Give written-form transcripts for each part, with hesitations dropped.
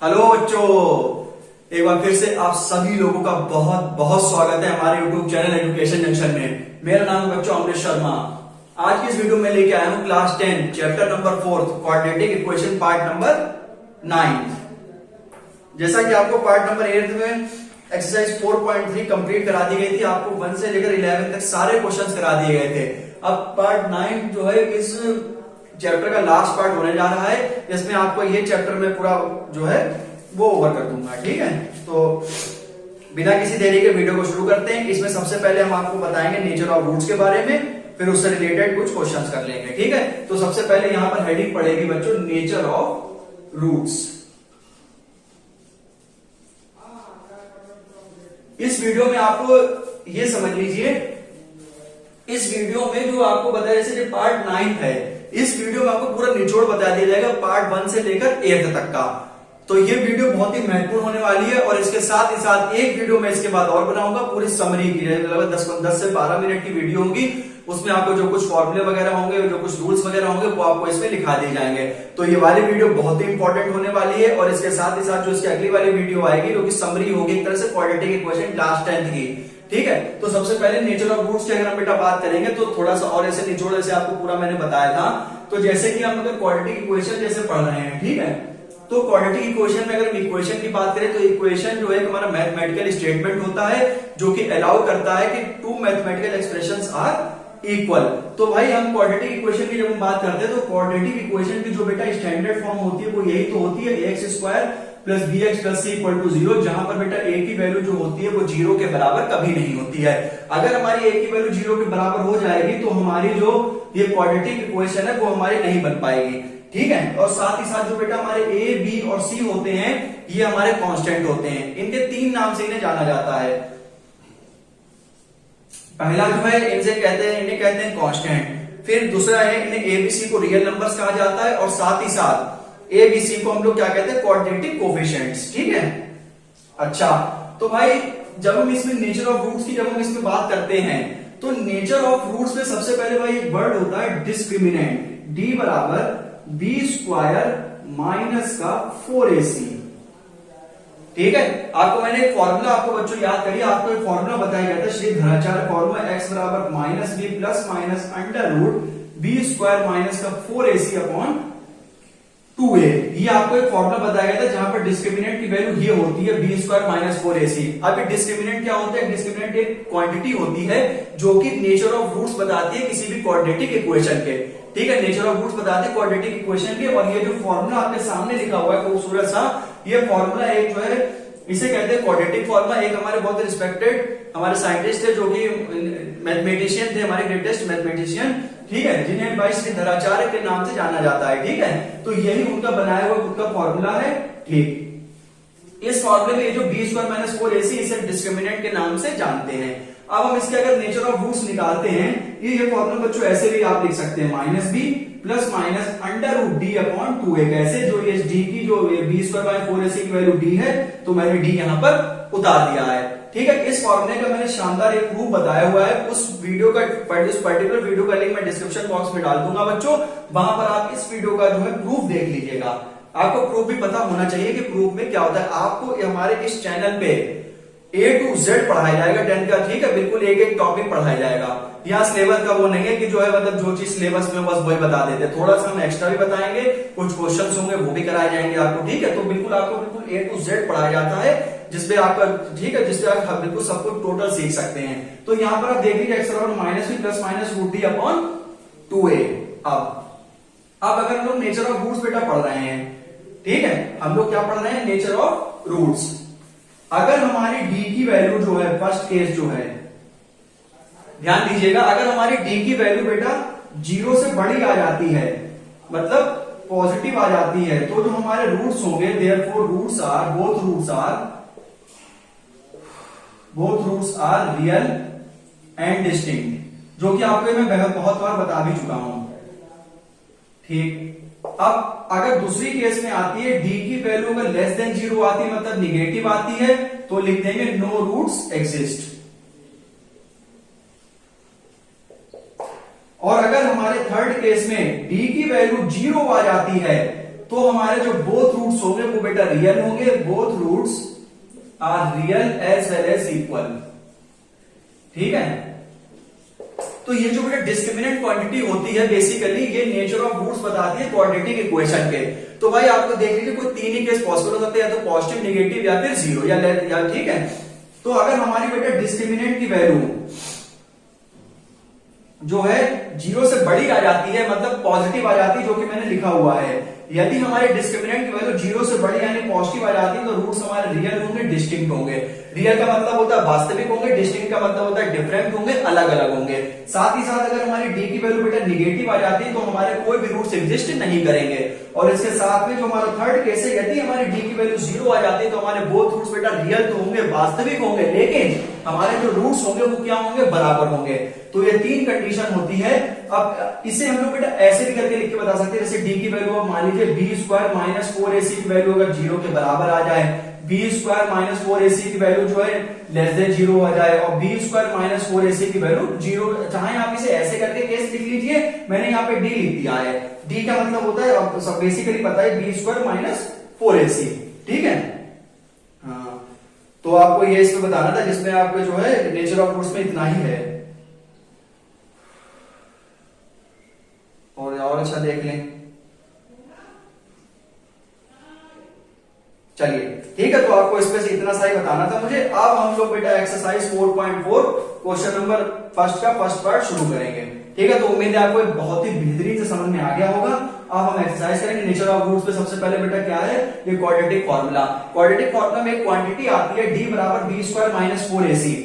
Hello बच्चों, एक बार फिर से आप सभी लोगों का बहुत बहुत स्वागत है हमारे YouTube चैनल एजुकेशन जंक्शन में। मेरा नाम है बच्चों अमृत शर्मा। आज की इस वीडियो में लेके आया हूं class 10 chapter number 4 quadratic equation part number 9। जैसा कि आपको पार्ट नंबर 8 में एक्सरसाइज 4.3 कंप्लीट करा दी गई थी, आपको 1 से लेकर 11 तक सारे क्वेश्चंस करा दिए गए थे। अब पार्ट 9 जो है इस चैप्टर का लास्ट पार्ट होने जा रहा है, जिसमें आपको ये चैप्टर में पूरा जो है वो ओवर कर दूंगा। ठीक है, तो बिना किसी देरी के वीडियो को शुरू करते हैं। इसमें सबसे पहले हम आपको बताएंगे नेचर ऑफ रूट्स के बारे में, फिर उससे रिलेटेड कुछ क्वेश्चंस कर लेंगे। ठीक है, तो सबसे पहले यहां पर हेडिंग पड़ेगी बच्चों नेचर ऑफ रूट्स। इस वीडियो में आपको ये समझ लीजिए, इस वीडियो में जो आपको बताया जैसे जो पार्ट 9 है, इस वीडियो में आपको पूरा निचोड़ बता दिया जाएगा पार्ट 1 से लेकर 8 तक का। तो ये वीडियो बहुत ही महत्वपूर्ण होने वाली है और इसके साथ ही साथ एक वीडियो में इसके बाद और बनाऊंगा पूरी समरी की, लगभग 10 से 12 मिनट की वीडियो होगी। उसमें आपको जो कुछ फॉर्मूले वगैरह होंगे, जो कुछ रूल्स वगैरह होंगे, वो आपको इसमें लिखा दिए जाएंगे। तो ये वाली वीडियो बहुत ही इंपॉर्टेंट होने वाली है और इसके साथ ही साथ जो इसकी अगली वाली वीडियो आएगी जो कि समरी होगी एक तरह से क्वाड्रेटिक इक्वेशन क्लास 10 की। ठीक है, तो सबसे पहले नेचर ऑफ रूट्स की अगर हम बेटा बात करेंगे तो थोड़ा सा और ऐसे निचोड़ जैसे आपको पूरा मैंने बताया था। तो जैसे कि हम अगर क्वाड्रेटिक इक्वेशन जैसे पढ़ रहे हैं, ठीक है, तो क्वाड्रेटिक इक्वेशन में अगर हम इक्वेशन की बात करें तो इक्वेशन जो है हमारा मैथमेटिकल स्टेटमेंट होता है जो कि अलाउ करता है कि two mathematical expressions are equal. तो भाई हम क्वाड्रेटिक इक्वेशन की जब हम बात करते हैं तो क्वाड्रेटिक इक्वेशन की जो बेटा स्टैंडर्ड फॉर्म होती है वो यही तो होती है x square plus B x plus c equal to 0, जहां पर बेटा ए की वैल्यू जो होती है वो 0 के बराबर कभी नहीं होती है। अगर हमारी ए की वैल्यू 0 के बराबर हो जाएगी तो हमारी जो ये क्वाड्रेटिक इक्वेशन है वो हमारी नहीं बन पाएगी। ठीक है, और साथ ही साथ जो बेटा हमारे ए बी और सी होते हैं ये हमारे कांस्टेंट होते हैं। इनके 3 नाम से इन्हें जाना जाता है। पहला जो है इन्हें कहते हैं कांस्टेंट, फिर दूसरा है इन्हें एबीसी को रियल नंबर्स कहा जाता है और साथ ही साथ एबीसी को हम लोग क्या कहते हैं क्वाड्रेटिक कोफिशिएंट्स। ठीक है, अच्छा तो भाई जब हम इसमें नेचर ऑफ रूट्स की जब हम इसमें बात करते हैं तो नेचर ऑफ रूट्स में सबसे पहले भाई एक वर्ड होता है डिस्क्रिमिनेंट। डी बराबर बी स्क्वायर माइनस का 4ac। ठीक है, आपको मैंने एक फॉर्मूला आपको बच्चों याद करिए, आपको एक फॉर्मूला बताया गया था श्री धराचार्य फॉर्मूला एक्स बराबर minus b plus minus under root b square minus का 4ac अपॉन 2a। ये आपको एक फॉर्मूला बताया गया था जहां पर डिस्क्रिमिनेंट की वैल्यू ये होती है बी स्क्वायर माइनस 4ac। अब ये डिस्क्रिमिनेंट क्या होता है? डिस्क्रिमिनेंट एक क्वांटिटी होती है जो कि नेचर ऑफ रूट्स बताती है किसी भी क्वाड्रेटिक इक्वेशन के। ठीक है, नेचर ऑफ रूट्स बताते हैं क्वाड्रेटिक इक्वेशन के। और ये जो फॉर्मूला आपके सामने लिखा हुआ है खूबसूरत सा, ये फॉर्मूला एक जो है इसे कहते हैं क्वाड्रेटिक फॉर्मूला। एक हमारे बहुत रिस्पेक्टेड हमारे साइंटिस्ट थे जो कि मैथमेटिशियन थे, हमारे ग्रेटेस्ट मैथमेटिशियन, ठीक है, जिन्हें भाई श्री धराचार्य के नाम से जाना जाता है। ठीक है, तो यही उनका बनाया हुआ खुद का फॉर्मूला है। ठीक, इस फॉर्मूले में ये जो बी स्क्वायर माइनस 4ac इसे डिस्क्रिमिनेंट के नाम से जानते हैं। अब हम इसके अगर नेचर ऑफ रूट्स निकालते हैं, ये फॉर्मूला बच्चों ऐसे भी आप लिख सकते हैं minus b plus minus under root d upon 2a। कैसे? जो ये डी की जो बी स्क्वायर माइनस 4ac की वैल्यू डी है तो मैंने डी यहां पर उतार दिया है। ठीक है, इस फॉर्मूले का मैंने शानदार एक प्रूफ बताया हुआ है। उस वीडियो का उस पर्टिकुलर वीडियो का लिंक मैं डिस्क्रिप्शन बॉक्स में डाल दूंगा बच्चों, वहां पर आप इस वीडियो का जो है प्रूफ देख लीजिएगा। आपको प्रूफ भी पता होना चाहिए कि प्रूफ में क्या होता है। आपको हमारे इस चैनल पे A to Z पढ़ाया जाएगा 10 का। ठीक है, बिल्कुल एक एक टॉपिक पढ़ाया जाएगा। यहाँ सिलेबस का वो नहीं है कि जो है मतलब जो चीज सिलेबस में बस वही बता देते, थोड़ा सा हम एक्स्ट्रा भी बताएंगे, कुछ क्वेश्चंस होंगे वो भी कराए जाएंगे आपको। ठीक है, तो बिल्कुल आपको बिल्कुल A to Z पढ़ाया जाता है जिसपे आपका, ठीक है, जिसपे आप बिल्कुल सब कुछ टोटल सीख सकते हैं। तो यहाँ पर आप देख लीजिए एक्स बराबर minus b plus minus root d upon 2a। अब अगर हम लोग नेचर ऑफ रूट्स बेटा पढ़ रहे हैं, ठीक है, हम लोग क्या पढ़ रहे हैं? Nature of roots. अगर हमारी डी की वैल्यू जो है फर्स्ट केस जो है, ध्यान दीजिएगा, अगर हमारी डी की वैल्यू बेटा 0 से बड़ी आ जाती है, मतलब पॉजिटिव आ जाती है, तो जो हमारे रूट्स होंगे therefore both roots are real and distinct, जो कि आपको मैं बहुत बार बता भी चुका हूं। ठीक, अब अगर दूसरी केस में आती है डी की वैल्यू अगर लेस देन 0 आती है, मतलब निगेटिव आती है, तो लिख देंगे नो रूट्स एग्जिस्ट। और अगर हमारे थर्ड केस में डी की वैल्यू 0 आ जाती है तो हमारे जो बोथ रूट्स होंगे वो बेटा रियल होंगे, both roots are real as well as equal. ठीक है, तो ये जो बेटा डिस्क्रिमिनेंट क्वांटिटी होती है बेसिकली ये नेचर ऑफ रूट्स बताती है क्वाड्रेटिक इक्वेशन के। तो भाई आपको देख लीजिए कोई तीन ही केस पॉसिबल हो सकते हैं, या तो पॉजिटिव, नेगेटिव या फिर जीरो या ठीक है। तो अगर हमारी बेटा डिस्क्रिमिनेंट की वैल्यू जो है जीरो से बड़ी आ जाती है, मतलब पॉजिटिव आ जाती है, जो कि मैंने लिखा हुआ है, यदि हमारे डिस्क्रिमिनेंट की वैल्यू जीरो से बड़ी यानी पॉजिटिव आ जाती है तो रूट्स हमारे रियल होंगे, डिस्टिंक्ट होंगे। रियल का मतलब होता है वास्तविक होंगे, डिस्टिंक्ट का मतलब होता है डिफरेंट होंगे, अलग अलग होंगे। साथ ही साथ अगर हमारी डी की वैल्यू बेटा निगेटिव आ जाती है तो हमारे कोई भी रूट्स एग्जिस्ट नहीं करेंगे। और इसके साथ में जो हमारा थर्ड केस है, यदि हमारी डी की वैल्यू जीरो आ जाती है तो हमारे बोथ रूट्स बेटा रियल तो होंगे, वास्तविक होंगे, लेकिन हमारे जो रूट्स होंगे वो क्या होंगे, बराबर होंगे। तो ये तीन कंडीशन होती है। अब इसे हम लोग बेटा ऐसे भी करके लिख के बता सकते हैं, जैसे डी की वैल्यू अब मान लीजिए बी स्क्वायर माइनस 4ac की वैल्यू अगर जीरो के बराबर आ जाए, बी स्क्वायर माइनस 4ac की वैल्यू जो है लेस देन जीरो आ जाए, और बी स्क्वायर माइनस 4ac की वैल्यू जीरो, चाहे आप इसे ऐसे करके केस लिख लीजिए, मैंने यहाँ पे डी लिख दिया है। डी का मतलब होता है, अब सब बेसिकली पता है, बी स्क्वायर माइनस 4ac। ठीक है, हाँ, तो आपको ये इसमें बताना था जिसमें आपको जो है नेचर ऑफ रूट्स में इतना ही है। और अच्छा देख लें, चलिए ठीक है। तो आपको इसमें से इतना सा ही बताना था मुझे। अब हम लोग बेटा एक्सरसाइज 4.4 क्वेश्चन नंबर फर्स्ट का फर्स्ट पार्ट शुरू करेंगे। ठीक है, तो उम्मीद है आपको बहुत ही बेहतरीन से समझ में आ गया होगा। अब हम एक्सरसाइज करेंगे नेचर ऑफ रूट्स पे। सबसे पहले बेटा क्या है, ये क्वाड्रेटिक फार्मूला। क्वाड्रेटिक फार्मूला में एक क्वांटिटी आती है डी बराबर बी स्क्वायर माइनस 4ac।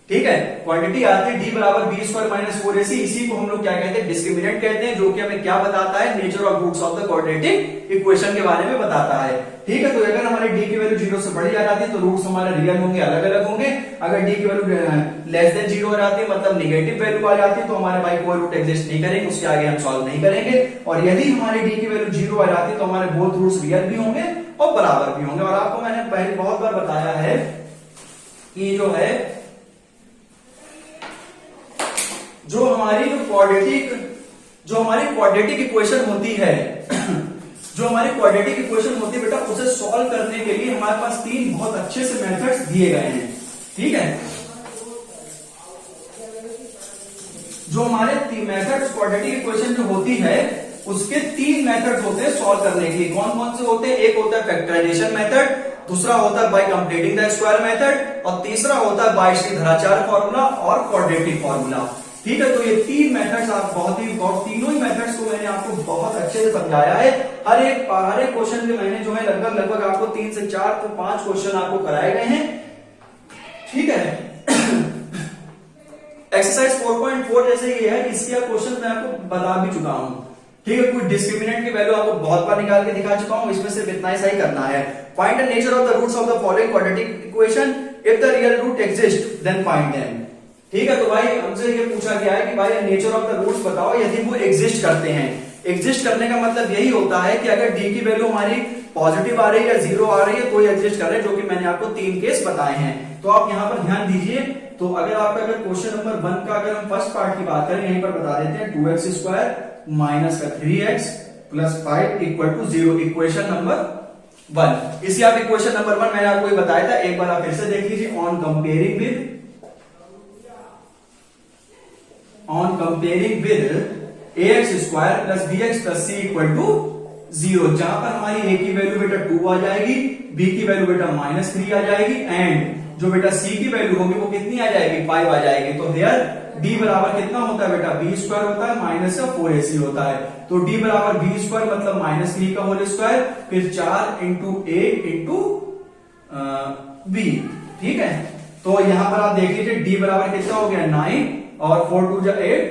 ठीक है, क्वांटिटी आती है डी बराबर बी स्क्वायर माइनस 4ac। इसी को हम लोग क्या कहते हैं, डिस्क्रिमिनेंट कहते हैं, जो कि हमें क्या बताता है, nature of roots of the quadratic equation के बारे में बताता है। ठीक है, तो अगर हमारी डी की वैल्यू जीरो से बड़ी आ जाती है तो रूट्स हमारे रियल होंगे, अलग अलग होंगे। अगर डी की वैल्यू लेस देन जीरो आ जाती है, मतलब निगेटिव वैल्यू आ जाती है, तो हमारे भाई कोई रूट एग्जिस्ट नहीं करेंगे, उसके आगे हम सॉल्व नहीं करेंगे। और यदि हमारी डी की वैल्यू जीरो आ जाती है तो हमारे बोथ रूट्स रियल भी होंगे और बराबर भी होंगे। और आपको मैंने पहले बहुत बार बताया है कि जो है जो हमारी क्वाड्रेटिक इक्वेशन होती है जो हमारी क्वाड्रेटिक इक्वेशन होती है बेटा, उसे सॉल्व करने के लिए हमारे पास तीन बहुत अच्छे से मेथड्स दिए गए हैं। ठीक है, जो हमारे मेथड्स क्वाड्रेटिक इक्वेशन जो होती है उसके तीन मेथड्स होते हैं सॉल्व करने के लिए। कौन कौन से होते हैं, एक होता है फैक्टराइजेशन मेथड, दूसरा होता है bye completing the square method, और तीसरा होता है बाय श्रीधराचार्य फॉर्मूला और क्वाड्रेटिक फॉर्मूला। ठीक है, तो ये तीन मेथड्स आप तीनों ही मेथड्स को मैंने आपको बहुत अच्छे से समझाया है। हर एक क्वेश्चन के मैंने जो है लगभग आपको 3 से 4 तो 5 क्वेश्चन आपको कराए गए हैं। ठीक है, एक्सरसाइज 4.4 जैसे ये है, इसके क्वेश्चन मैं आपको बता भी चुका हूं। ठीक है, कुछ डिस्क्रिमिनेंट की वैल्यू आपको बहुत बार निकाल के दिखा चुका हूं, इसमें सिर्फ इतना ही सही करना है। Find the nature of the roots of the following quadratic equation, if the real root exist then find them. ठीक है, तो भाई हमसे ये पूछा गया है कि भाई नेचर ऑफ द रूट्स बताओ यदि वो एग्जिस्ट करते हैं। एग्जिस्ट करने का मतलब यही होता है कि अगर डी की वैल्यू हमारी पॉजिटिव आ रही है या जीरो आ रही है तो ये एग्जिस्ट कर रहे हैं, जो कि मैंने आपको तीन केस बताए हैं। तो आप यहाँ पर ध्यान दीजिए। तो अगर आपका क्वेश्चन नंबर 1 का अगर हम फर्स्ट पार्ट की बात करें, यहीं पर बता देते हैं 2x स्क्वायर माइनस का 3x plus 5 equal to 0, equation number 1। इसी आप इक्वेशन नंबर 1 मैंने आपको बताया था, एक बार आप फिर से देख लीजिए। On comparing with ax square plus bx plus c equal to 0, जहां पर हमारी a की वैल्यू बेटा 2 आ जाएगी, b की वैल्यू बेटा -3 आ जाएगी, एंड जो बेटा c की वैल्यू होगी वो कितनी आ जाएगी, 5 आ जाएगी। तो हियर d बराबर कितना होता है बेटा, b स्क्वायर होता है माइनस का 4ac होता है। तो d बराबर b स्क्वायर मतलब -3 का होल स्क्वायर, फिर 4 इंटू a इंटू b। ठीक है, तो यहां पर आप देख लीजिए d बराबर कितना हो गया 9 और 4 2 जा 8,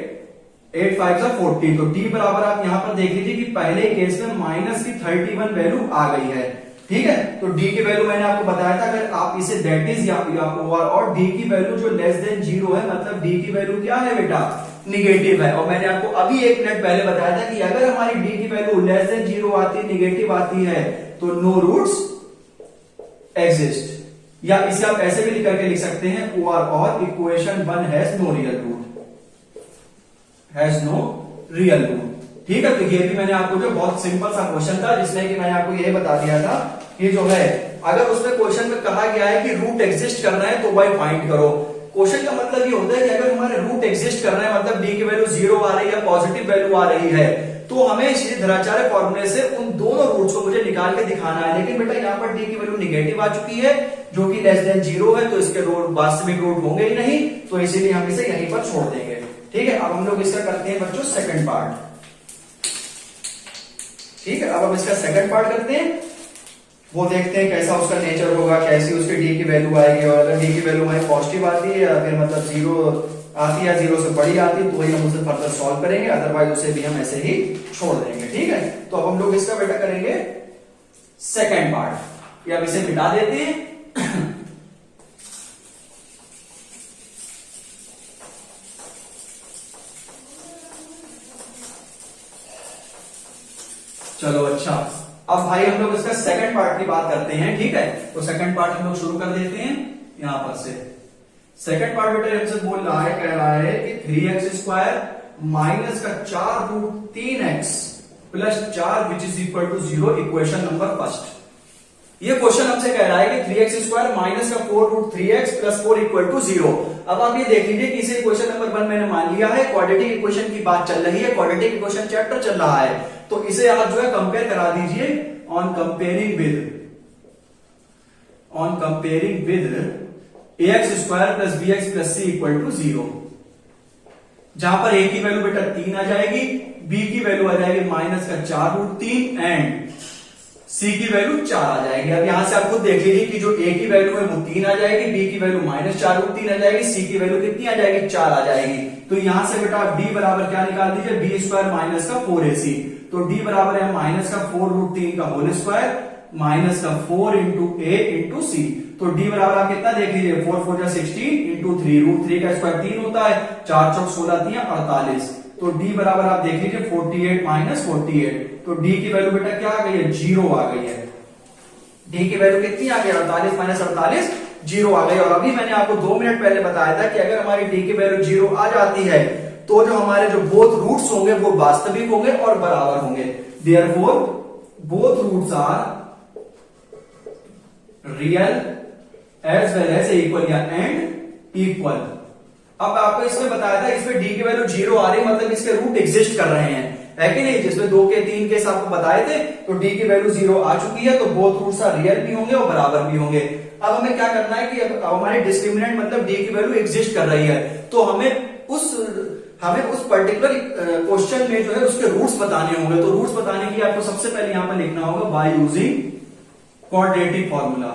8 5 जा 40। तो d बराबर आप यहां पर देख लीजिए कि पहले केस में माइनस की 31 वैल्यू आ गई है। ठीक है, तो d की वैल्यू मैंने आपको बताया था, अगर आप इसे दैट इज और d की वैल्यू जो लेस देन 0 है, मतलब d की वैल्यू क्या है बेटा, निगेटिव है। और मैंने आपको अभी 1 मिनट पहले बताया था कि अगर हमारी d की वैल्यू लेस देन 0 आती है, निगेटिव आती है, तो नो रूट्स एग्जिस्ट। या इसे आप ऐसे भी करके लिख सकते हैं, और equation 1 has no real root, has no real root. ठीक है, तो ये भी मैंने आपको जो बहुत सिंपल सा क्वेश्चन था जिसमें कि मैंने आपको ये बता दिया था कि जो है अगर उसमें क्वेश्चन में कहा गया है कि रूट एग्जिस्ट करना है तो भाई फाइंड करो। क्वेश्चन का मतलब ये होता है कि अगर हमारे रूट एग्जिस्ट करना है मतलब डी की वैल्यू 0 आ रही है, पॉजिटिव वैल्यू आ रही है, तो हमें श्रीधराचार्य फॉर्मूले से उन दोनों रूट्स को मुझे निकाल के दिखाना है। लेकिन बेटा यहाँ पर डी की वैल्यू निगेटिव आ चुकी है जो कि लेस देन 0 है, तो इसके रूट वास्तविक रूट होंगे ही नहीं, तो इसीलिए हम इसे यहीं पर छोड़ देंगे। ठीक है, अब हम लोग इसका करते हैं बच्चों सेकंड पार्ट। ठीक है, अब हम इसका सेकंड पार्ट करते हैं, वो देखते हैं कैसा उसका नेचर होगा, कैसी उसकी डी की वैल्यू आएगी, और अगर डी की वैल्यू हमारी पॉजिटिव आती है या फिर मतलब 0 आती है या 0 से बड़ी आती है तो वही हम उसे फर्दर सॉल्व करेंगे, अदरवाइज उसे भी हम ऐसे ही छोड़ देंगे। ठीक है, तो अब हम लोग इसका बेटा करेंगे सेकंड पार्ट, या अब इसे मिटा देते हैं। चलो अच्छा, अब भाई हम लोग इसका सेकंड पार्ट की बात करते हैं। ठीक है, तो सेकंड पार्ट हम लोग शुरू कर देते हैं यहां पर से। सेकंड पार्ट बेटा हमसे बोल रहा है, कह रहा है कि 3x² माइनस का 4 root 3x plus 4 which is equal to 0, equation number first. ये क्वेश्चन हमसे कह रहा है कि 3x² माइनस का 4 root 3x plus 4 equal to 0। अब आप ये देख लीजिए कि इसे इक्वेशन नंबर 1 मैंने मान लिया है, क्वाड्रेटिक इक्वेशन की बात चल रही है, क्वाड्रेटिक इक्वेशन चैप्टर चल रहा है, तो इसे आप जो है कंपेयर करा दीजिए on comparing with ax² plus bx plus c equal to 0, जहां पर a की वैल्यू बेटा 3 आ जाएगी, b की वैल्यू आ जाएगी माइनस का 4 रूट 3 एंड c की वैल्यू 4 आ जाएगी। अब यहां से आप खुद देख लीजिए कि जो a की वैल्यू है वो 3 आ जाएगी, b की वैल्यू माइनस 4 रूट 3 आ जाएगी, c की वैल्यू कितनी आ जाएगी 4 आ जाएगी। तो यहां से बेटा आप d बराबर क्या निकाल दीजिए, b² माइनस का 4ac, तो d बराबर है माइनस का 4 रूट 3 का होल स्क्वायर माइनस का 4 इंटू a इंटू सी। तो d बराबर आप कितना देख लीजिए, 4 4 16 इंटू 3, रूट 3 का स्क्वायर 3 होता है, 4 चौक 16 3 48, तो d बराबर आप देख लीजिए 48 माइनस 48, तो d की वैल्यू बेटा क्या आ गई है, 0 आ गई है। d की वैल्यू कितनी आ गई, 48 माइनस 48, 0 आ गई। और अभी मैंने आपको 2 मिनट पहले बताया था कि अगर हमारी d की वैल्यू 0 आ जाती है तो जो हमारे जो बोथ रूट्स होंगे वो वास्तविक होंगे और बराबर होंगे। Therefore both roots are real as well as equal या एंड इक्वल। अब आपको इसमें बताया था इसमें d की वैल्यू 0 आ रही है मतलब इसके रूट एग्जिस्ट कर रहे हैं, है कि नहीं, जिसमें 2 के 3 केस आपको बताए थे, तो d की वैल्यू 0 आ चुकी है, तो बोथ रूट्स आर रियल भी होंगे और बराबर भी होंगे। अब हमें क्या करना है कि अब हमारे डिस्क्रिमिनेंट मतलब d की वैल्यू एग्जिस्ट कर रही है, तो हमें उस पर्टिकुलर क्वेश्चन में जो है उसके रूट्स बताने होंगे। तो रूट्स बताने के लिए आपको सबसे पहले यहां पर लिखना होगा by using quadratic formula.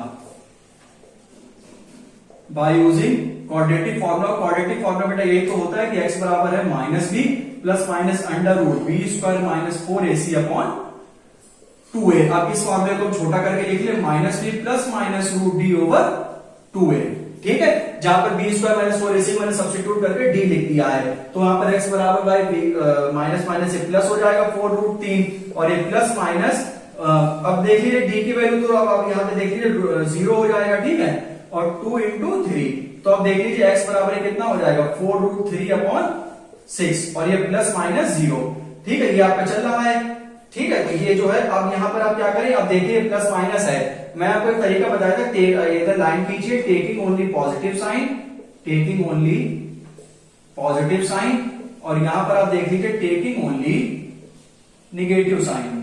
By using quadratic formula बेटा यही तो होता है कि x बराबर है minus b plus minus under root b² minus 4ac upon 2a। अब इस फॉर्मूले को छोटा करके लिख ले, minus b plus minus root d over 2a। ठीक है, जहां पर b² माइनस 4ac मैंने सब्स्टिट्यूट करके d लिख दिया है, तो वहां पर x बराबर बाय माइनस माइनस से प्लस हो जाएगा 4 रूट 3 और ये प्लस माइनस, अब देख लीजिए d की वैल्यू तो अब यहां पे देख लीजिए 0 हो जाएगा, ठीक है, और 2 इंटू 3, तो अब देख लीजिए x बराबर कितना हो जाएगा 4 रूट 3 अपॉन 6 और ये प्लस माइनस 0। ठीक है, ये आपका चल रहा है। ठीक है, तो ये जो है अब यहां पर आप क्या करें, अब देखिए प्लस माइनस है, मैं आपको एक तरीका बताया था, इधर लाइन कीजिए टेकिंग ओनली पॉजिटिव साइन, और यहां पर आप देख लीजिए टेकिंग ओनली निगेटिव साइन।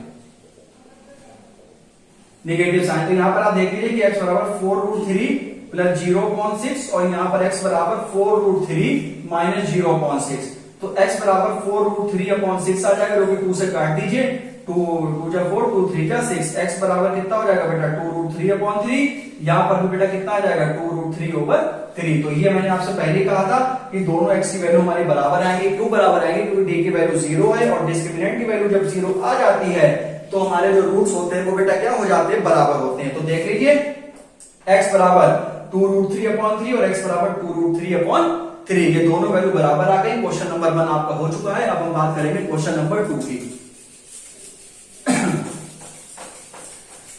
तो यहां पर आप देख लीजिए कि x बराबर 4 रूट 3 प्लस 0.6 और यहां पर x बराबर 4 रूट 3 माइनस 0.6, तो x बराबर 4 रूट 3 अपॉन 6 आ जाएगा, जो कि 2 से काट दीजिए, 2 जा 4 2 3 जा 6, x बराबर कितना हो जाएगा बेटा 2 रूट 3 अपॉन 3, यहां पर भी बेटा कितना आ जाएगा 2 रूट 3 ओवर 3। तो ये मैंने आपसे पहले कहा था कि दोनों x की वैल्यू हमारी बराबर आएंगी। क्यों बराबर आएंगी, क्योंकि d की वैल्यू 0 है और डिस्क्रिमिनेंट की वैल्यू जब 0 आ जाती है तो हमारे जो रूट्स होते हैं वो बेटा क्या हो जाते हैं, बराबर होते हैं। तो देख लीजिए x बराबर 2 रूट 3 अपॉन 3 और x बराबर 2 रूट 3 अपॉन 3, ये दोनों वैल्यू बराबर आ गई। क्वेश्चन नंबर 1 आपका हो चुका है। अब हम बात करेंगे क्वेश्चन नंबर 2 की।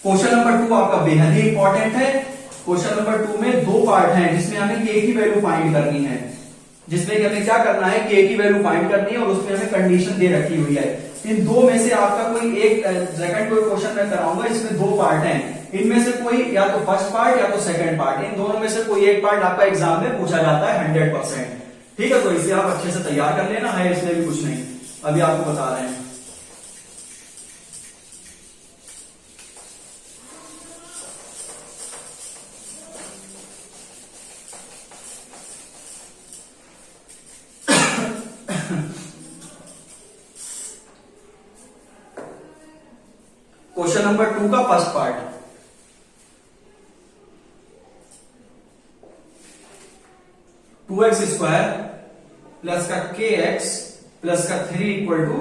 क्वेश्चन नंबर 2 आपका बेहद ही इंपॉर्टेंट है। क्वेश्चन नंबर 2 में 2 पार्ट हैं जिसमें हमें k की वैल्यू फाइंड करनी है, जिसमें कि हमें क्या करना है, k की वैल्यू फाइंड करनी है और उसमें हमें कंडीशन दे रखी हुई है। इन दो में से आपका कोई एक सेकंड कोई क्वेश्चन मैं कराऊंगा, इसमें दो पार्ट हैं, इनमें से कोई या तो फर्स्ट पार्ट या तो सेकंड पार्ट, इन दोनों में से कोई एक पार्ट आपका एग्जाम में पूछा जाता है 100%। ठीक है, तो इसे आप अच्छे से तैयार कर लेना है, इसमें भी कुछ नहीं, अभी आपको बता रहे हैं। क्वेश्चन नंबर 2 का first part, two x square plus का के एक्स प्लस का 3 इक्वल टू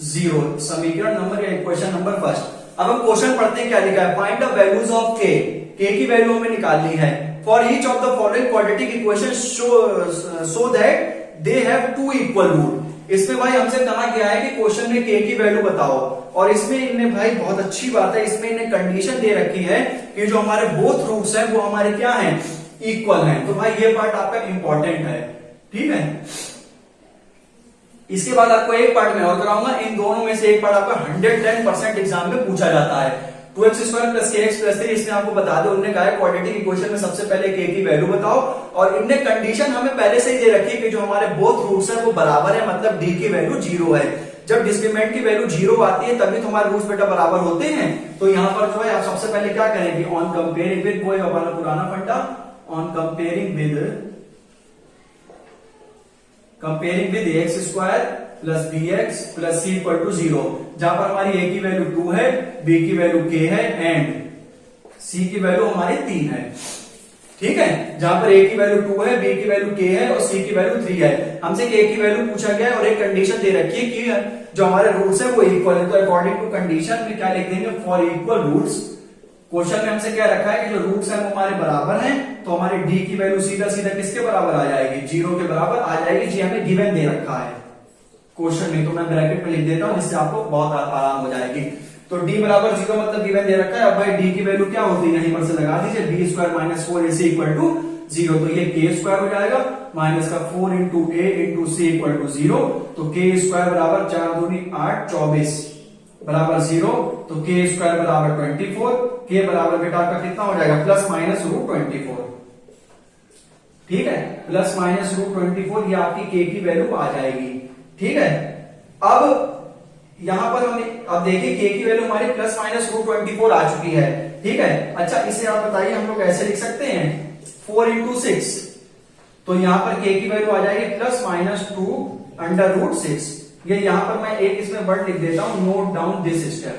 0, समीकरण नंबर या इक्वेशन नंबर फर्स्ट। अब हम क्वेश्चन पढ़ते हैं, क्या लिखा है, फाइंड द वैल्यूज ऑफ के की वैल्यू हमें निकालनी है for each of the following quadratic equation so that they have two equal root. इसमें भाई हमसे कहा गया है कि क्वेश्चन में के की वैल्यू बताओ, और इसमें इनने भाई बहुत अच्छी बात है, इसमें इन्हें कंडीशन दे रखी है कि जो हमारे बोथ रूट्स हैं वो हमारे क्या हैं, इक्वल हैं। तो भाई ये पार्ट आपका इंपॉर्टेंट है, ठीक है। इसके बाद आपको एक पार्ट में और कराऊंगा, इन दोनों में से एक पार्ट आपका 110% एग्जाम में पूछा जाता है। 2x² प्लस kx प्लस 3, इसमें आपको बता दो, उन्होंने कहा है क्वाड्रेटिक इक्वेशन में सबसे पहले k की वैल्यू बताओ, और इनने कंडीशन हमें पहले से ही दे रखी है कि जो हमारे बोथ रूट्स हैं वो बराबर है, मतलब d की वैल्यू 0 है। जब डिस्क्रिमिनेंट की वैल्यू 0 आती है तभी तो हमारे रूट्स बेटा बराबर होते हैं। तो यहां पर जो है आप सबसे पहले क्या करेंगे, ऑन कंपेयरिंग विद, वो हमारा पुराना फंडा, on comparing with x square plus B x plus c equal to 0, जहां पर हमारी ए की वैल्यू 2 है, बी की वैल्यू k है एंड सी की वैल्यू हमारी 3 है। ठीक है, जहां पर ए की वैल्यू 2 है, बी की वैल्यू k है और सी की वैल्यू 3 है। हमसे k की वैल्यू पूछा गया है और एक कंडीशन दे रखी है कि जो हमारे रूट्स है वो इक्वल है। तो अकॉर्डिंग टू कंडीशन में क्या लिख देंगे, फॉर इक्वल रूट्स। क्वेश्चन में हमसे क्या रखा है कि जो रूट्स है वो हमारे बराबर हैं, तो हमारी d की वैल्यू सीधा सीधा किसके बराबर आ जाएगी, 0 के बराबर आ जाएगी। जी हमें गिवन दे रखा है क्वेश्चन में, तो मैं ब्रैकेट में लिख देता हूं जिससे आपको बहुत आराम हो जाएगी। तो d बराबर 0 मतलब गिवन दे रखा है। अब भाई d की वैल्यू क्या होती है, यहीं पर से लगा दीजिए, b square minus 4ac equal to 0, तो ये k स्क्वायर हो जाएगा, माइनस का 4 into a into c equal to 0, तो k स्क्वायर बराबर 4 दूनी 8 24 बराबर 0, तो k स्क्वायर बराबर 24, k बराबर बेटा आपका कितना हो जाएगा, प्लस माइनस रूट 24। ठीक है, प्लस माइनस रूट 24, ये आपकी k की वैल्यू आ जाएगी। ठीक है, अब यहां पर हमें अब देखिए k की वैल्यू हमारी प्लस माइनस रूट 24 आ चुकी है। ठीक है, अच्छा इसे आप बताइए हम लोग ऐसे लिख सकते हैं 4 इंटू 6, तो यहां पर k की वैल्यू आ जाएगी प्लस माइनस 2 अंडर रूट 6। ये यहां पर मैं एक इसमें वर्ड लिख देता हूं, नोट डाउन दिस स्टेप।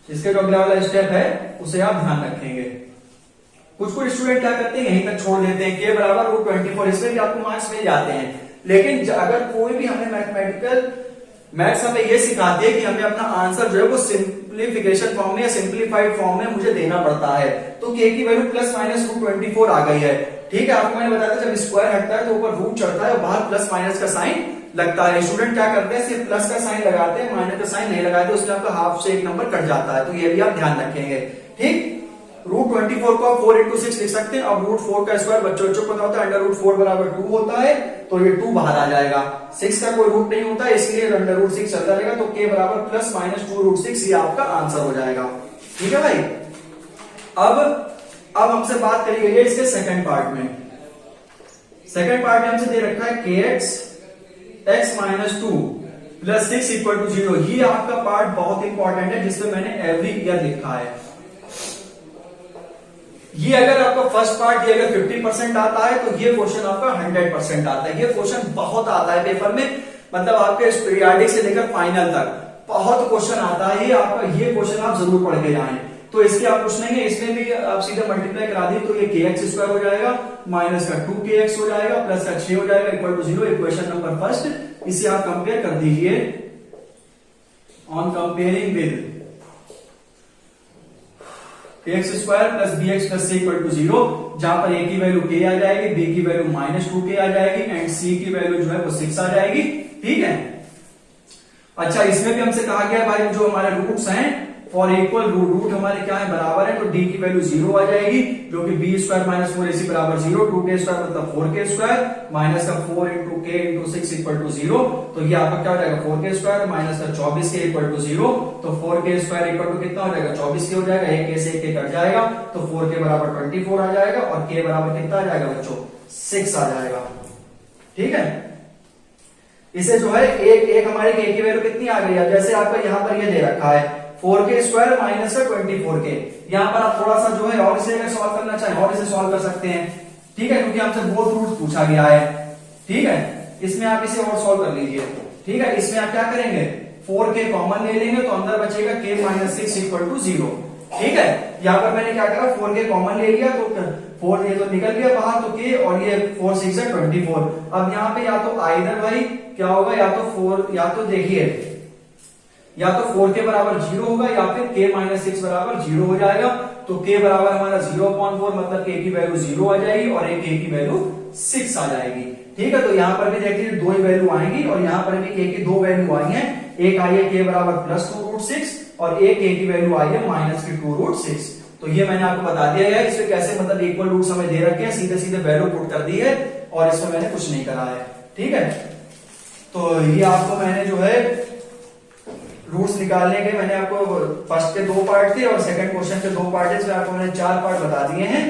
इसके जो अगला वाला स्टेप है उसे आप ध्यान रखेंगे। कुछ स्टूडेंट क्या करते हैं, यहीं तक छोड़ देते हैं, k बराबर रूट 24, इसमें भी आपको मार्क्स मिल जाते हैं। लेकिन अगर कोई भी हमें मैथ्स हमें ये सिखाती है कि हमें अपना आंसर जो है वो सिंप्लीफिकेशन फॉर्म में या सिंप्लीफाइड फॉर्म में मुझे देना पड़ता है, तो k की वैल्यू प्लस माइनस रूट 24 आ गई है। ठीक है, आपको मैंने बताया था जब स्क्वायर हटता है तो ऊपर रूट चढ़ता है और बाहर प्लस माइनस का साइन लगता है। स्टूडेंट क्या करते हैं, सिर्फ प्लस का साइन लगाते हैं, माइनस का साइन नहीं लगाते, उसमें आपका हाफ से एक नंबर कट जाता है, तो ये भी आप ध्यान रखेंगे। ठीक, रूट 24 को आप 4 इंटू 6 लिख सकते हैं। अब रूट 4 का स्क्वायर बच्चों को पता होता है, अंडर रूट 4 बराबर 2 होता है, तो ये 2 बाहर आ जाएगा। 6 का कोई रूट नहीं होता, इसलिए अंडर रूट 6 चलता रहेगा, तो k बराबर प्लस माइनस 2 रूट 6, ये आपका आंसर हो जाएगा। ठीक है भाई, अब हमसे बात करी गई है इसके सेकंड पार्ट में। सेकंड पार्ट में हमसे दे रखा है kx x minus 2 plus 6 equal to 0। ये आपका पार्ट बहुत इंपॉर्टेंट है, जिसमें मैंने एवरी ईयर लिखा है। ये अगर आपका फर्स्ट पार्ट ये अगर 50% आता है तो ये क्वेश्चन आपका 100% आता है। ये क्वेश्चन बहुत आता है पेपर में, मतलब आपके पीरियाडिक से लेकर फाइनल तक बहुत क्वेश्चन आता है। ये आपका ये क्वेश्चन आप जरूर पढ़ के जाएं। तो इसके आप कुछ नहीं है, इसमें भी आप सीधे मल्टीप्लाई करा दी तो ये kx स्क्वायर हो जाएगा, माइनस का 2kx हो जाएगा, प्लस का 6 हो जाएगा, equal to 0। Equation number first, इसे आप कंपेयर कर दीजिए on comparing with x square plus B x plus c equal to 0, जहां पर a की वैल्यू k आ जाएगी, b की वैल्यू माइनस 2k आ जाएगी एंड c की वैल्यू जो है वो 6 आ जाएगी। ठीक है, अच्छा इसमें भी हमसे कहा गया भाई जो हमारे रूट्स हैं फॉर इक्वल रूट, रूट हमारे क्या है बराबर है, तो डी की वैल्यू 0 आ जाएगी, जो कि बी स्क्वायर माइनस 4ac बराबर 0, 2k स्क्वायर मतलब 4k स्क्वायर माइनस का 4 इंटू के इंटू 6 इक्वल टू 0, तो ये आपका क्या हो जाएगा 4k स्क्वायर माइनस का 24k इक्वल टू 0, तो 4k स्क्वायर इक्वल टू कितना हो जाएगा 24k हो जाएगा, एक k से एक k कट जाएगा, तो 4k बराबर 24 आ जाएगा और k बराबर कितना आ जाएगा बच्चों 6 आ जाएगा। ठीक है, इसे जो है एक हमारे k की वैल्यू कितनी आ गई है, जैसे आपका यहाँ पर ये दे रखा है 4k स्क्वायर माइनस का 24k, यहाँ पर आप थोड़ा सा जो है और इसे अगर सॉल्व करना चाहें और इसे सॉल्व कर सकते हैं। ठीक है, क्योंकि हमसे बोथ रूट पूछा गया है। ठीक है, इसमें आप इसे और सॉल्व कर लीजिए। ठीक है, इसमें आप क्या करेंगे 4k कॉमन ले लेंगे तो अंदर बचेगा k माइनस 6 इक्वल टू 0। ठीक है, यहाँ पर मैंने क्या करा 4k कॉमन ले लिया तो 4 ये तो निकल गया बाहर, तो k और ये 4 6 है 24। अब यहाँ पे या तो आइदर भाई क्या होगा, या तो 4 या तो देखिए या तो 4k बराबर 0 होगा या फिर k माइनस 6 बराबर 0 हो जाएगा, तो k बराबर हमारा 0/4 मतलब k की वैल्यू 0 आ जाएगी और एक k की वैल्यू 6 आ जाएगी। ठीक है, तो यहाँ पर भी देखिए दो ही वैल्यू आएंगी और यहाँ पर भी k की दो वैल्यू आई है, एक आई है k बराबर प्लस 2√6 और एक k की वैल्यू आई है माइनस की 2√6। तो ये मैंने आपको बता दिया है, इसमें कैसे मतलब इक्वल रूट्स हमें दे रखे हैं, सीधे सीधे वैल्यू पुट कर दी है और इसमें मैंने कुछ नहीं करा है। ठीक है, तो ये आपको मैंने जो है रूट्स निकालने के मैंने आपको फर्स्ट के 2 पार्ट थे और सेकंड क्वेश्चन के 2 पार्ट थे, इसमें आपको मैंने 4 पार्ट बता दिए हैं।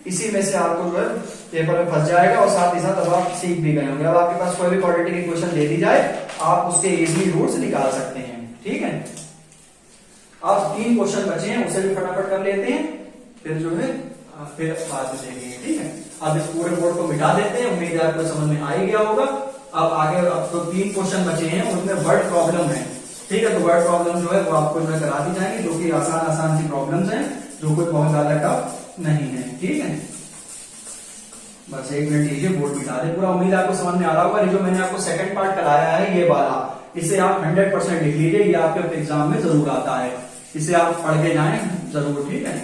इसी में से आपको जो है पेपर में फंस जाएगा और साथ ही साथ अब आप सीख भी गए होंगे। अब आपके पास कोई भी क्वाड्रेटिक इक्वेशन दे दी जाए आप उसके इजीली रूट्स निकाल सकते हैं। ठीक है, अब 3 क्वेश्चन बचे हैं, उसे भी फटाफट कर लेते हैं, फिर जो है फिर बाद में देखेंगे। ठीक है, अब इस पूरे बोर्ड को मिटा देते हैं, उम्मीद है आपको समझ में आ ही गया होगा। अब आगे अब तो 3 क्वेश्चन बचे हैं, उनमें वर्ड प्रॉब्लम है। ठीक है, तो वर्ड प्रॉब्लम जो है वो आपको जो है करा दी जाएंगी, जो कि आसान सी प्रॉब्लम्स हैं, जो कोई बहुत ज्यादा टफ नहीं है। ठीक है, बस 1 मिनट लीजिए, बोर्ड मिटा दे पूरा। उम्मीद आपको समझ में आ रहा होगा। जो मैंने आपको सेकंड पार्ट कराया है ये वाला, इसे आप 100% लिख लीजिए, ये आपके एग्जाम में जरूर आता है, इसे आप पढ़ के जाएं जरूर। ठीक है,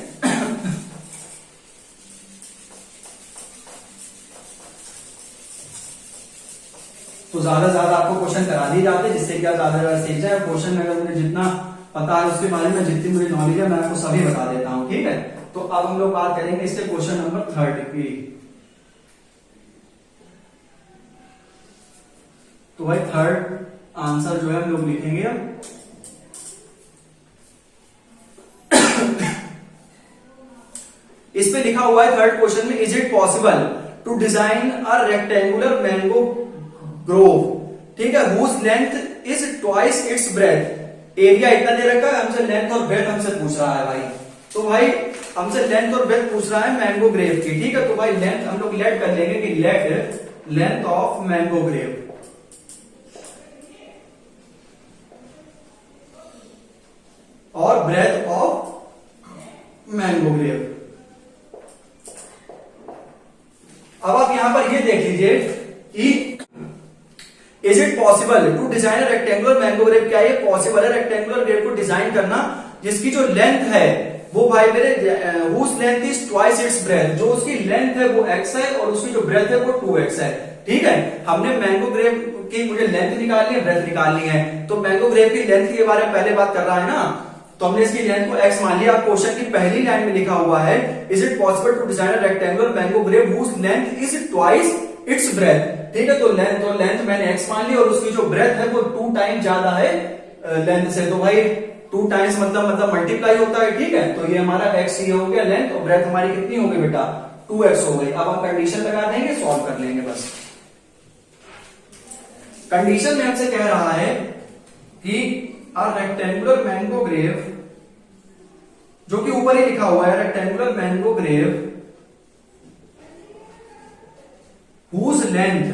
तो ज्यादा ज्यादा आपको क्वेश्चन करा दिए जाते हैं, जिससे क्या ज्यादा सीख जाए। क्वेश्चन अगर मुझे जितना पता है उसके बारे में, जितनी मुझे नॉलेज है मैं आपको सभी बता देता हूं। ठीक है, तो अब हम लोग बात करेंगे इसके क्वेश्चन नंबर 3 की। तो भाई 3rd आंसर जो है हम लोग लिखेंगे अब। इस पे लिखा हुआ है 3rd क्वेश्चन में, is it possible to design a rectangular mango grove, ठीक है, whose length is twice its breadth. Area इतना दे रखा है, हमसे लेंथ और ब्रेथ हमसे पूछ रहा है भाई। तो भाई हमसे लेंथ और ब्रेथ पूछ रहा है मैंगो ग्रेव की। ठीक है, तो भाई लेंथ हम लोग लेट कर लेंगे कि let length of mango grove और ब्रेथ ऑफ मैंगो ग्रेव। अब आप यहां पर ये देख लीजिए कि is it possible to design rectangular mango grove, क्या ये पॉसिबल है रेक्टेंगुलर ग्रेव को डिजाइन करना जिसकी जो लेंथ है वो भाई मेरे whose length is twice its breadth, जो उसकी लेंथ है वो x है और उसकी जो ब्रेथ है वो 2x है। ठीक है, हमने मैंगो ग्रेव की मुझे लेंथ निकालनी है, ब्रेथ निकालनी है, तो मैंगो ग्रेव की लेंथ के बारे में पहले बात कर रहा है ना, तो हमने इसकी लेंथ को x मान लिया। अब क्वेश्चन की पहली लाइन में लिखा हुआ है is it possible to design rectangular mango grove whose length is twice its breadth. ठीक है, तो लेंथ मैंने x मान ली और उसकी जो ब्रेथ है वो 2 टाइम ज्यादा है लेंथ से, तो भाई 2 टाइम्स मतलब मल्टीप्लाई होता है। ठीक है, तो ये हमारा x ये हो गया लेंथ और ब्रेथ हमारी कितनी हो गई बेटा 2x हो गई। अब हम कंडीशन लगा देंगे, सॉल्व कर लेंगे बस। कंडीशन में हमसे कह रहा है कि अ रेक्टेंगुलर मैंगो ग्रेव, जो कि ऊपर ही लिखा हुआ है rectangular mango grove whose length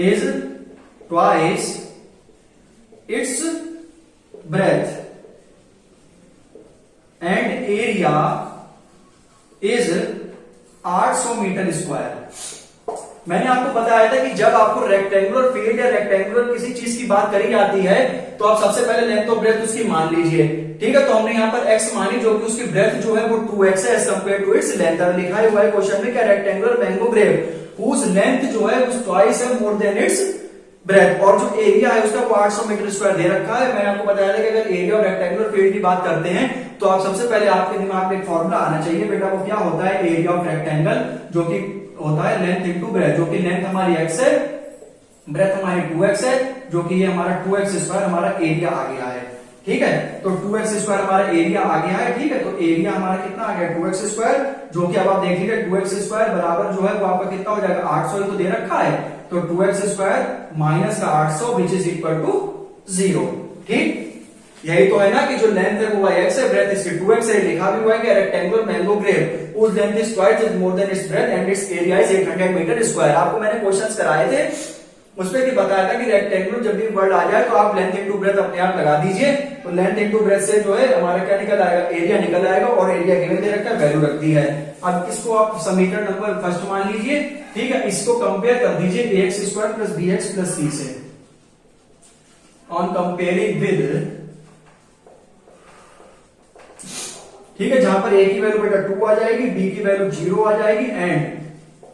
is twice its breadth and area is 800 metre square. मैंने आपको बताया था कि जब आपको रेक्टेंगुलर फील्ड या रेक्टेंगुलर किसी चीज की बात करी जाती है तो आप सबसे पहले लेंथ और ब्रेथ उसकी मान लीजिए। ठीक है, तो हमने यहाँ पर x मानी, जो कि उसकी ब्रेथ जो है वो 2x है as compare to its length. अब लिखा हुआ है क्वेश्चन में क्या rectangular mango grove whose length जो है उस ट्वाइस है मोर देन इट्स ब्रेथ, और जो एरिया है उसका वो 800 मीटर स्क्वायर दे रखा है। मैंने आपको बताया था कि अगर एरिया और रेक्टेंगुलर फील्ड की बात करते हैं तो आप सबसे पहले आपके दिमाग में एक फॉर्मूला आना चाहिए बेटा, वो क्या होता है, एरिया ऑफ रेक्टेंगल जो कि होता है लेंथ इंटू ब्रेथ, जो कि लेंथ हमारी x है, ब्रेथ हमारी 2x है, जो कि ये हमारा 2x स्क्वायर हमारा एरिया आ गया है। ठीक है, तो 2x स्क्वायर हमारा एरिया आ गया है। ठीक है, तो एरिया हमारा कितना आ गया 2x स्क्वायर, जो कि अब आप देख लीजिए 2x स्क्वायर बराबर जो है वो आपका कितना हो जाएगा 800 ही तो दे रखा है, तो 2x स्क्वायर माइनस का 800 विच इज इक्वल टू 0। ठीक, यही तो है ना कि जो लेंथ है वो x है, ब्रेथ इसकी 2x है, लिखा भी हुआ है कि rectangular mango grove whose length is twice is more than its breadth and its area is 800 metre square. आपको मैंने क्वेश्चंस कराए थे, उसमें भी बताया था कि रेक्टेंगुलर जब भी वर्ड आ जाए तो आप लेंथ इनटू ब्रेथ अपने आप लगा दीजिए, तो लेंथ इनटू ब्रेथ से जो है हमारा क्या निकल आएगा, एरिया निकल आएगा, और एरिया गिवन दे रखा है, वैल्यू रख दी है। अब इसको आप समीकरण नंबर फर्स्ट मान लीजिए। ठीक है, इसको कंपेयर कर दीजिए ax square plus bx plus c से। ऑन कंपेयरिंग विद, ठीक है, जहां पर a की वैल्यू बेटा 2 आ जाएगी, b की वैल्यू 0 आ जाएगी एंड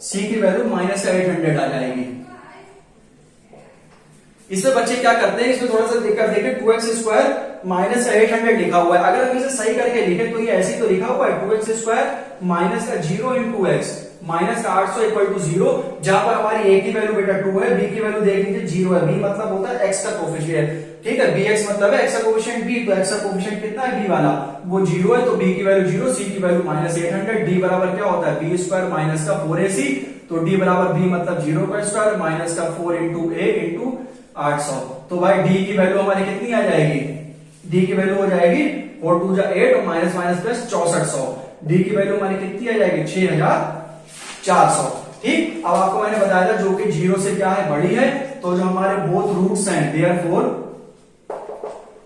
c की वैल्यू माइनस 800 आ जाएगी। इसमें बच्चे क्या करते हैं, इसमें थोड़ा सा देखकर देखें, 2x स्क्वायर माइनस 800 लिखा हुआ है। अगर हम इसे सही करके लिखें तो ये ऐसे तो लिखा हुआ है 2x स्क्वायर माइनस का 0 इंटू एक्स माइनस का 800 इक्वल टू 0, जहां पर हमारी a की वैल्यू बेटा 2 है, b की वैल्यू देख लीजिए 0 है, b मतलब होता है x का कोफिशिएंट। ठीक है, bx मतलब है x का कोफिशिएंट b, तो x का कोफिशिएंट कितना है b वाला, वो 0 है, तो b की वैल्यू 0, c की वैल्यू माइनस 800, d बराबर क्या होता है b स्क्वायर माइनस का 4ac, तो d बराबर b मतलब 0 का स्क्वायर माइनस का 4 इंटू a इंटू 800। तो भाई d की वैल्यू हमारी कितनी आ जाएगी, d की वैल्यू हो जाएगी 4 2 जा 8 और माइनस माइनस प्लस 6400, d की वैल्यू हमारी कितनी आ जाएगी 6400। ठीक, अब आपको मैंने बताया था जो कि 0 से क्या है बड़ी है, तो जो हमारे बोथ रूट्स हैं therefore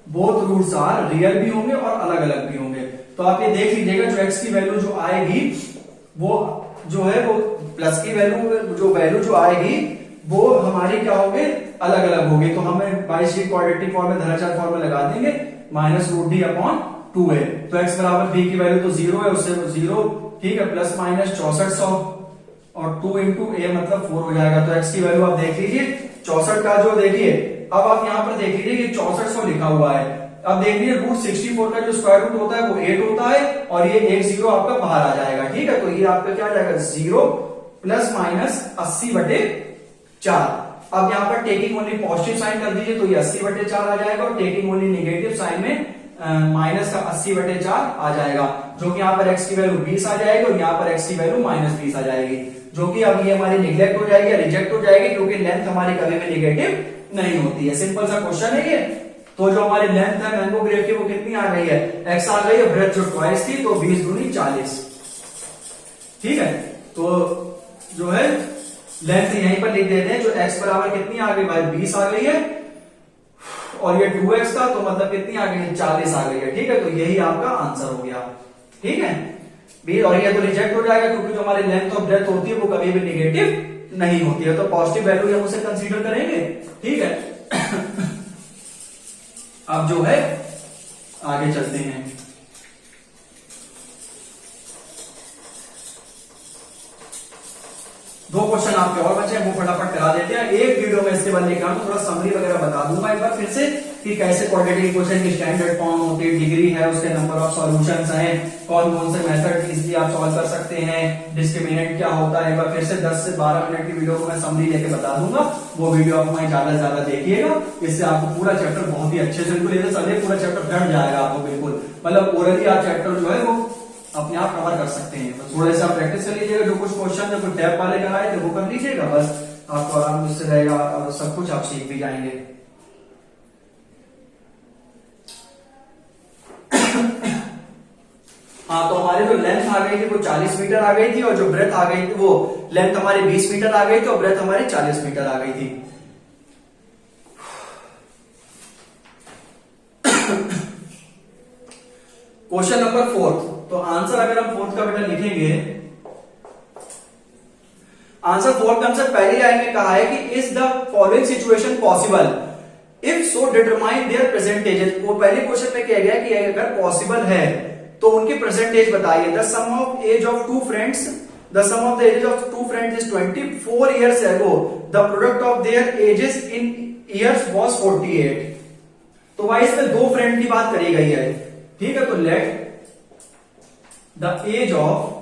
both roots are real भी होंगे और अलग अलग भी होंगे। तो आप ये देख लीजिएगा जो x की वैल्यू जो आएगी वो जो है वो प्लस की वैल्यू जो वैल्यू जो आएगी वो हमारी क्या होगी, अलग अलग होगी। तो हमें बाई शीट क्वाड्रेटिक फॉर्म में धनाचार फॉर्म में लगा देंगे minus root d upon 2a, तो x बराबर b की वैल्यू तो 0 है, उससे 0, ठीक है, प्लस माइनस 6400 और 2 इंटू a मतलब 4 हो जाएगा। तो x की वैल्यू आप देख लीजिए 64 का जो देखिए, अब आप यहां पर देख लीजिए कि 6400 लिखा हुआ है। अब देख लीजिए रूट 64 का जो स्क्वायर रूट होता है वो 8 होता है और ये 1 0 आपका बाहर आ जाएगा। ठीक है, तो ये आपका क्या आ जाएगा 0 प्लस माइनस 80/4। अब यहाँ पर टेकिंग ओनली पॉजिटिव साइन कर दीजिए तो ये 80/4 आ जाएगा और टेकिंग ओनली नेगेटिव साइन में माइनस का 80/4 आ जाएगा, जो कि यहाँ पर x की वैल्यू 20 आ जाएगी और यहाँ पर x की वैल्यू माइनस 20 आ जाएगी, जो कि अब ये हमारी निगलेक्ट हो जाएगी या रिजेक्ट हो जाएगी क्योंकि लेंथ हमारी कभी भी निगेटिव नहीं होती है। सिंपल सा क्वेश्चन है ये। तो जो हमारी लेंथ है मैंगो ग्रेप की वो कितनी आ गई है, x आ गई है, ब्रेथ जो ट्वाइस थी तो 20 दूनी 40। ठीक है, तो जो है लेंथ यहीं पर लिख देते हैं, जो x बराबर कितनी आ गई भाई 20 आ गई है और ये 2x था तो मतलब कितनी आ गई 40 आ गई है। ठीक है, तो यही आपका आंसर हो गया। ठीक है, बी और ये तो रिजेक्ट हो जाएगा क्योंकि जो हमारी लेंथ ऑफ ब्रेथ होती है वो कभी भी निगेटिव नहीं होती है, तो पॉजिटिव वैल्यू हम उसे कंसीडर करेंगे। ठीक है, अब जो है आगे चलते हैं। दो क्वेश्चन आपके और बचे हैं वो फटाफट करा देते हैं। एक वीडियो में इसके बाद लेकर थोड़ा समरी वगैरह बता दूंगा एक बार फिर से कि कैसे क्वाड्रेटिक इक्वेशन की स्टैंडर्ड फॉर्म होती है, डिग्री है, उसके नंबर ऑफ सॉल्यूशंस हैं, कौन कौन से मेथड इजीली आप सॉल्व कर सकते हैं, डिस्क्रिमिनेंट क्या होता है। एक बार फिर से 10 से 12 मिनट की वीडियो को मैं समरी लेके बता दूंगा, वो वीडियो आप वहीं ज्यादा से ज्यादा देखिएगा। इससे आपको पूरा चैप्टर बहुत ही अच्छे से बिल्कुल चलिए पूरा चैप्टर डर जाएगा आपको बिल्कुल, मतलब ओरली आप चैप्टर जो है वो अपने आप कवर कर सकते हैं। तो थोड़ा सा प्रैक्टिस कर लीजिएगा, जो कुछ क्वेश्चन जो कुछ टैप वाले कराए थे वो कर लीजिएगा, बस आपको आराम से रहेगा और सब कुछ आप सीख भी जाएंगे। हाँ, तो हमारी जो लेंथ आ गई थी वो 40 मीटर आ गई थी और जो ब्रेथ आ गई थी वो लेंथ हमारी 20 मीटर आ गई थी और ब्रेथ हमारी 40 मीटर आ गई थी। क्वेश्चन नंबर 4, तो आंसर अगर हम 4 का बेटा लिखेंगे, आंसर 4 का हमसे पहली लाइन में कहा है कि is the following situation possible if so determine their percentages. वो पहले क्वेश्चन में किया गया कि अगर पॉसिबल है तो उनकी प्रेजेंटेज बताइए। The sum of age of two friends the sum of the ages of two friends is 24 years ago, the product of their ages in years was 48। तो भाई इसमें दो फ्रेंड की बात करी गई है, ठीक है। तो let the age of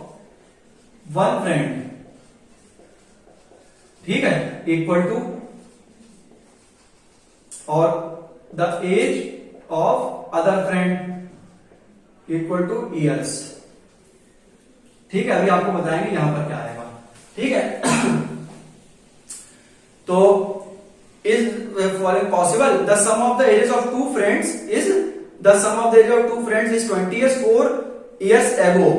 one friend, ठीक है, इक्वल टू, और the age of other friend equal to years, ठीक है। अभी आपको बताएंगे यहां पर क्या आएगा, ठीक है। तो is following possible, the sum of the ages of two friends is, the sum of the age of two friends is 20 years 4 years ago,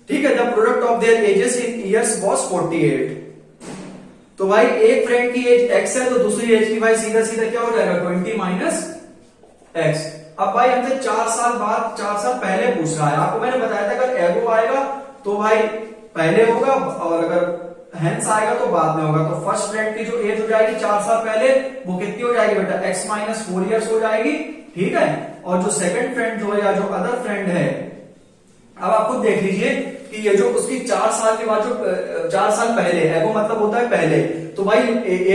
ठीक है। The product of their ages in years was 48। तो भाई एक friend की as x है, तो दूसरी as की भाई सीधा सीधा क्या हो जाएगा, 20 माइनस x। अब भाई हमसे 4 साल बाद, 4 साल पहले पूछ रहा है। आपको मैंने बताया था अगर एगो आएगा तो भाई पहले होगा, और अगर हेंस आएगा तो बाद में होगा। तो फर्स्ट फ्रेंड की जो एज हो जाएगी 4 साल पहले, वो कितनी हो जाएगी बेटा, x माइनस 4 years हो जाएगी, ठीक है। और जो सेकंड फ्रेंड जो है, या जो अदर फ्रेंड है, अब आप खुद देख लीजिए कि ये जो उसकी 4 साल के बाद, जो 4 साल पहले, एगो मतलब होता है पहले, तो भाई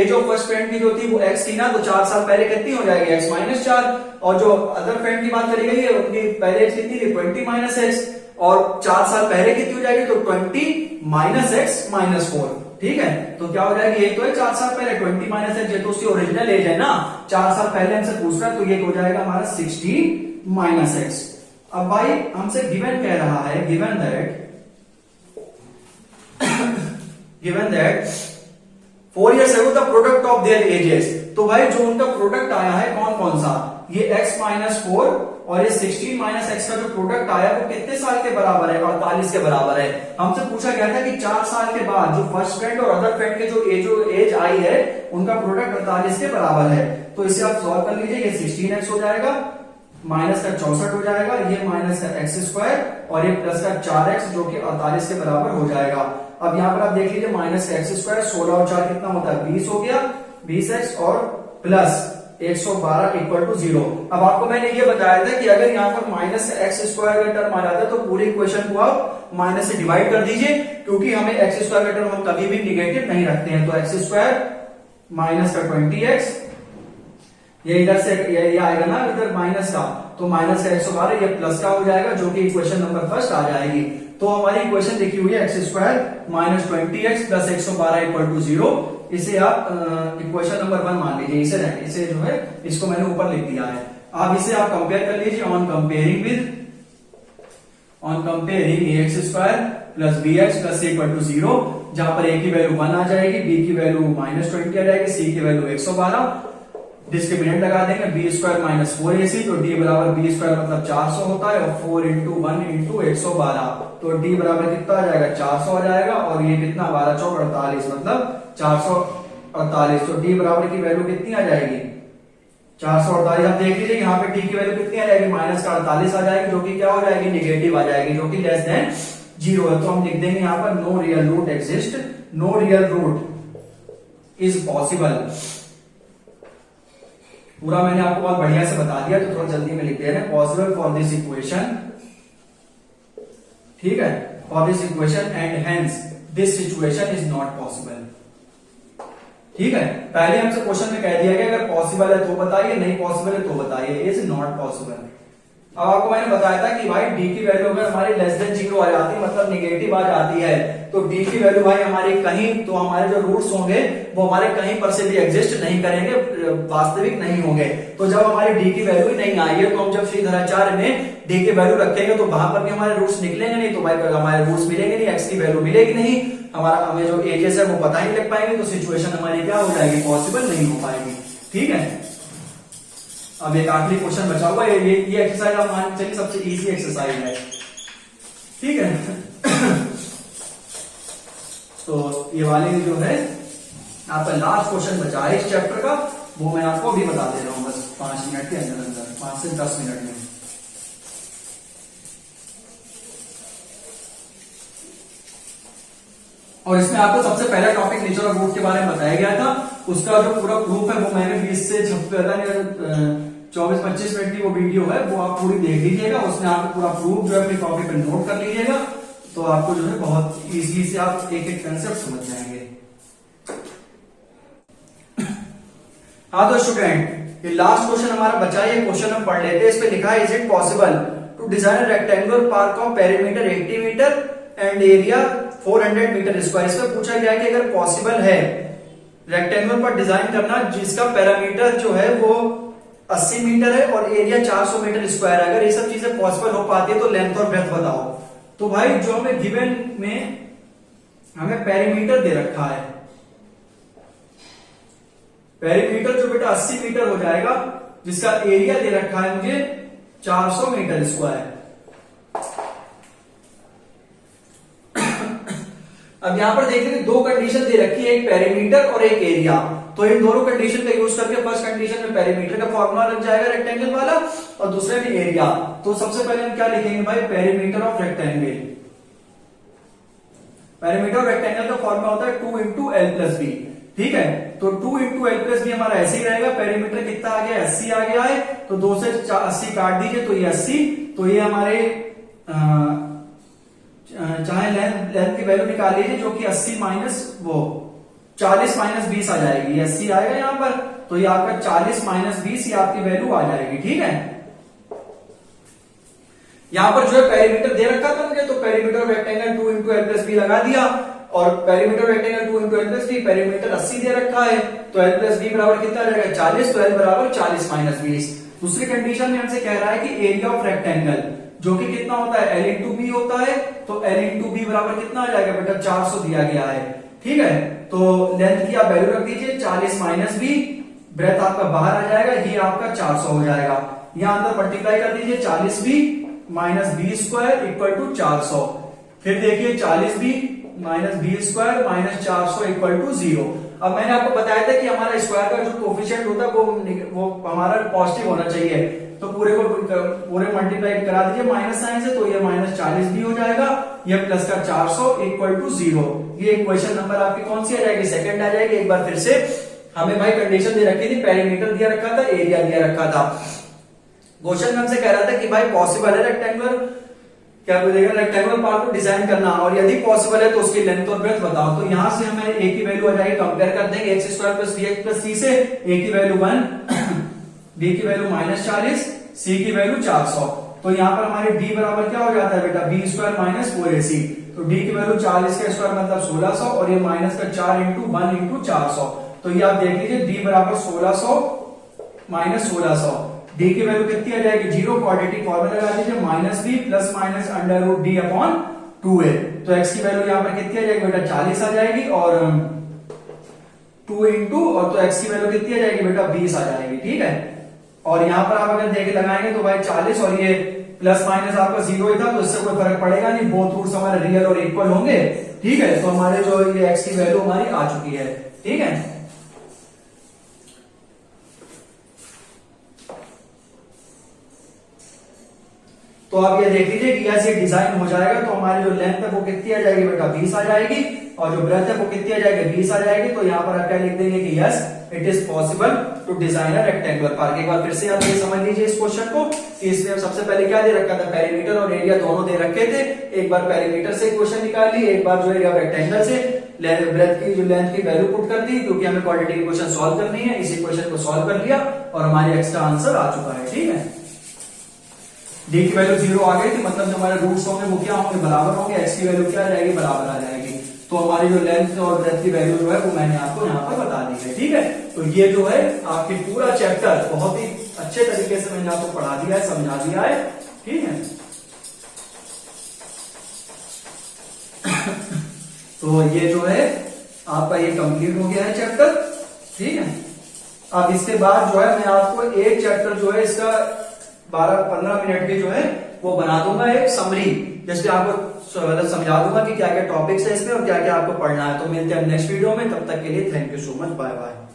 एज ऑफ फर्स्ट फ्रेंड की जो थी वो x थी ना, तो 4 साल पहले कितनी हो जाएगी, x माइनस 4। और जो अदर फ्रेंड की बात करी गई है, उनकी पहले एज कितनी थी, 20 माइनस x, और 4 साल पहले कितनी हो जाएगी, तो 20 माइनस x माइनस 4, ठीक है। तो क्या हो जाएगी, एक तो है 4 साल पहले 20 माइनस x, ये तो उसकी ओरिजिनल एज है ना, 4 साल पहले हमसे पूछ रहा है, तो ये हो जाएगा हमारा 60 माइनस x। अब भाई हमसे गिवन कह रहा है, given that 4 years ago the product of their edges. तो भाई जो उनका प्रोडक्ट आया है कौन कौन सा, ये x माइनस 4 और ये 16 माइनस x का जो प्रोडक्ट आया वो कितने साल के बराबर है, 48 के बराबर है। हमसे पूछा गया था कि 4 साल के बाद जो फर्स्ट फ्रेंड और अदर फ्रेंड के जो एज आई है, उनका प्रोडक्ट 48 के बराबर है। तो इसे आप सॉल्व कर लीजिए, ये 16x हो जाएगा, माइनस का 64 हो जाएगा, ये माइनस का x स्क्वायर, और ये प्लस का 4x जो कि 48 के बराबर हो जाएगा। अब यहाँ पर आप देख लीजिए, माइनस का x स्क्वायर, 16 और 4 कितना होता है, 20 हो गया, 20x, और प्लस 112 इक्वल टू 0। अब आपको मैंने ये बताया था कि अगर यहाँ पर माइनस x स्क्वायर का टर्म आ जाता है तो पूरे इक्वेशन को आप माइनस से डिवाइड कर दीजिए, क्योंकि हमें x स्क्वायर का टर्म हम कभी भी निगेटिव नहीं रखते हैं। तो x स्क्वायर माइनस का 20x, ये इधर से ये आएगा ना इधर माइनस का, तो माइनस का 112, ये प्लस का हो जाएगा, जो कि इक्वेशन नंबर फर्स्ट आ जाएगी। तो हमारी इक्वेशन लिखी हुई है x square minus 20x plus 112 equal to 0। इसे आप इक्वेशन नंबर 1 मान लीजिए, इसे जो है इसको मैंने ऊपर लिख दिया है। अब इसे आप कंपेयर कर लीजिए, on comparing ax square plus bx plus equal to 0, जहां पर a की वैल्यू 1 आ जाएगी, b की वैल्यू माइनस 20 आ जाएगी, c की वैल्यू 112, डिस्क्रिमिनेंट लगा देंगे, बी स्क्वायर माइनस 4ac, तो d बराबर बी स्क्वायर मतलब 400 होता है, और 4 इंटू 1 इंटू 112, तो d बराबर कितना आ जाएगा, 400 आ जाएगा, और ये कितना 12 चौक 48, मतलब 448। तो d बराबर की वैल्यू कितनी आ जाएगी, 448। आप देख लीजिए यहाँ पे d की वैल्यू कितनी आ जाएगी, माइनस का 48 आ जाएगी, जो कि क्या हो जाएगी, निगेटिव आ जाएगी, जो कि लेस देन 0 है। तो हम लिख देंगे यहाँ पर no real root exist, no real root is possible. पूरा मैंने आपको बहुत बढ़िया से बता दिया, तो थोड़ा जल्दी में लिख दे रहे हैं, पॉसिबल फॉर दिस इक्वेशन, ठीक है, for this equation and hence this situation is not possible, ठीक है। पहले हमसे क्वेश्चन में कह दिया गया अगर पॉसिबल है तो बताइए, नहीं पॉसिबल है तो बताइए, इज नॉट पॉसिबल। अब आपको मैंने बताया था कि भाई d की वैल्यू अगर हमारी लेस देन 0 आ जाती है, मतलब निगेटिव आ जाती है, तो d की वैल्यू भाई हमारी कहीं, तो हमारे जो रूट्स होंगे वो हमारे कहीं पर से भी एग्जिस्ट नहीं करेंगे, वास्तविक नहीं होंगे। तो जब हमारी d की वैल्यू ही नहीं आई है, तो हम जब श्रीधराचार्य में d की वैल्यू रखेंगे तो वहां पर भी हमारे रूट्स निकलेंगे नहीं, तो भाई हमारे रूट्स मिलेंगे नहीं, x की वैल्यू मिलेगी नहीं, हमारा हमें जो एजेस है वो पता ही लग पाएंगे, तो सिचुएशन हमारी क्या हो जाएगी, पॉसिबल नहीं हो पाएगी, ठीक है। अब एक आखिरी क्वेश्चन बचा हुआ है, ये एक्सरसाइज आप मान चलिए सबसे इजी एक्सरसाइज है, ठीक है। तो ये वाली जो है आपका लास्ट क्वेश्चन बचा है इस चैप्टर का, वो मैं आपको अभी बता दे रहा हूं, बस 5 मिनट के अंदर, 5 से 10 मिनट में। और इसमें आपको सबसे पहला टॉपिक नेचर ऑफ रूट के बारे में बताया गया था, उसका जो पूरा प्रूफ है वो मैंने 20 से 24-25 मिनट की वो वीडियो है, वो आप पूरी देख लीजिएगा, उसमें आपको पूरा प्रूफ जो है अपनी कॉपी पर नोट कर लीजिएगा। तो आपको जो है बहुत इजी से आप एक एक कंसेप्ट समझ जाएंगे। हाँ तो स्टूडेंट, ये लास्ट क्वेश्चन हमारा बचा है, ये क्वेश्चन हम पढ़ लेते हैं। इस पे लिखा है, is it possible to design rectangular park of perimeter 80 metre and area 400 metre square. इसमें पूछा गया है कि अगर पॉसिबल है रेक्टेंगुलर पर डिजाइन करना जिसका पैरामीटर जो है वो 80 मीटर है और एरिया 400 मीटर स्क्वायर है, अगर ये सब चीजें पॉसिबल हो पाती है तो लेंथ और ब्रेथ बताओ। तो भाई जो हमें गिवन में हमें पेरीमीटर दे रखा है, पेरीमीटर जो बेटा 80 मीटर हो जाएगा, जिसका एरिया दे रखा है मुझे 400 मीटर स्क्वायर। अब यहां पर देखिए दो कंडीशन दे रखी है, एक पेरीमीटर और एक एरिया। तो इन दोनों कंडीशन का यूज करके फर्स्ट कंडीशन में पेरीमीटर का फॉर्मूला लग जाएगा रेक्टेंगल वाला, और दूसरे में एरिया। तो सबसे पहले हम क्या लिखेंगे भाई, perimeter of rectangle. Perimeter of rectangle का फॉर्मूला होता है 2 इंटू एल प्लस बी। ठीक है, तो 2 इंटू एल प्लस बी हमारा ऐसे ही रहेगा। पेरीमीटर कितना आ गया, 80 आ गया है, तो 2 से 80 काट दीजिए तो ये 80। तो ये हमारे चाहे लेंथ की वैल्यू निकाल लीजिए, जो कि 80 माइनस वो 40 माइनस 20 आ जाएगी। 80 आएगा यहां पर, तो ये आपका 40 माइनस 20 ये आपकी वैल्यू आ जाएगी। ठीक है, यहां पर जो है पेरीमीटर दे रखा था मुझे, तो perimeter rectangle 2 into l plus b लगा दिया, और perimeter rectangle 2 into l plus b, perimeter 80 दे रखा है, तो एल प्लस बी बराबर कितना आ जाएगा 40, तो एल बराबर 40 माइनस 20। दूसरी कंडीशन में हमसे कह रहा है कि एरिया ऑफ रेक्टेंगल जो कि कितना होता है, एल इंटू बी होता है, तो एल इंटू बी बराबर कितना आ जाएगा बेटा 400 दिया गया है। ठीक है, तो लेंथ की आप वैल्यू रख दीजिए 40 माइनस बी, ब्रेथ आपका बाहर आ जाएगा, ये आपका 400 हो जाएगा। यहां अंदर मल्टीप्लाई कर दीजिए 40 b minus b square equal to 400। फिर देखिए 40 b minus b square minus 400 equal to 0। अब मैंने आपको बताया था कि हमारा स्क्वायर का जो कोफिशिएंट होता है वो हमारा पॉजिटिव होना चाहिए, तो पूरे मल्टीप्लाई करा दीजिए माइनस साइन से, तो ये माइनस 40 भी हो जाएगा, ये प्लस का 400 इक्वल टू 0। ये इक्वेशन नंबर आपकी कौन सी आ जाएगी, सेकंड आ जाएगी। एक बार फिर से हमें भाई कंडीशन दे रखी थी, पेरीमीटर दिया रखा था, एरिया दिया रखा था। क्वेश्चन में हमसे कह रहा था कि भाई पॉसिबल है रेक्टेंगुलर क्या बोलेगा, रेक्टेंगुलर पार्ट को डिजाइन करना, और यदि पॉसिबल है तो उसकी लेंथ और ब्रेथ बताओ। तो यहां से हमें ए की वैल्यू आ जाएगी, कंपेयर कर देंगे X square plus B x plus C से। ए की वैल्यू 1, बी की वैल्यू माइनस 40, सी की वैल्यू 400। तो यहाँ पर हमारे डी बराबर क्या हो जाता है बेटा, बी स्क्वायर माइनस 4ac। तो डी की वैल्यू 40 का स्क्वायर मतलब 1600, और ये माइनस का 4 इंटू 1 इंटू 400। तो ये आप देख लीजिए डी बराबर 1600 माइनस 1600, डी की वैल्यू कितनी आ जाएगी 0। क्वाड्रेटिक फॉर्मूला लगा दीजिए, minus b plus minus under root d upon 2a। तो एक्स की वैल्यू यहाँ पर कितनी आ जाएगी बेटा 40 आ जाएगी, और 2 इंटू, और तो एक्स की वैल्यू कितनी आ जाएगी बेटा 20 आ जाएगी। ठीक है, और यहां पर आप अगर देख लगाएंगे तो भाई 40 और ये प्लस माइनस आपका 0 ही था, तो इससे कोई फर्क पड़ेगा नहीं, बोथ रूट्स हमारे रियल और इक्वल होंगे। ठीक है, तो हमारे जो ये एक्स की वैल्यू हमारी आ चुकी है। ठीक है, तो आप ये देख लीजिए कि ऐसे डिजाइन हो जाएगा, तो हमारी जो लेंथ है वो कितनी आ जाएगी बेटा 20 आ जाएगी, और जो ब्रेथ है वो कितनी आ जाएगी 20 आ जाएगी। तो यहाँ पर आप क्या लिख देंगे कि yes it is possible to design a rectangular park. एक बार फिर से आप ये समझ लीजिए इस क्वेश्चन को कि इसमें हम सबसे पहले क्या दे रखा था, पेरीमीटर और एरिया दोनों दे रखे थे। एक बार पेरीमीटर से क्वेश्चन निकाल ली, एक बार जो एरिया रेक्टेंगल से ब्रेथ की जो लेंथ की वैल्यू पुट कर दी, क्योंकि हमें क्वाड्रेटिक इक्वेशन सॉल्व करनी है। इस इक्वेशन को सॉल्व कर लिया और हमारे एक्स का आंसर आ चुका है। ठीक है, डी की वैल्यू 0 आ गई थी, मतलब जो हमारे रूट्स होंगे वो क्या होंगे, बराबर होंगे। एक्स की वैल्यू क्या आ जाएगी, बराबर आ जाएगी। तो हमारी जो लेंथ और ब्रेथ की वैल्यू जो है वो मैंने आपको यहाँ पर बता दी है। ठीक है, तो ये जो है आपकी पूरा चैप्टर बहुत ही अच्छे तरीके से मैंने आपको पढ़ा दिया है, समझा दिया है। ठीक है, तो ये जो है आपका ये कंप्लीट हो गया है चैप्टर। ठीक है, अब इसके बाद जो है मैं आपको एक चैप्टर जो है इसका 12-15 मिनट की जो है वो बना दूंगा एक समरी, जिसमें आपको समझा दूंगा कि क्या क्या टॉपिक्स है इसमें और क्या क्या आपको पढ़ना है। तो मिलते हैं नेक्स्ट वीडियो में, तब तक के लिए thank you so much, bye bye.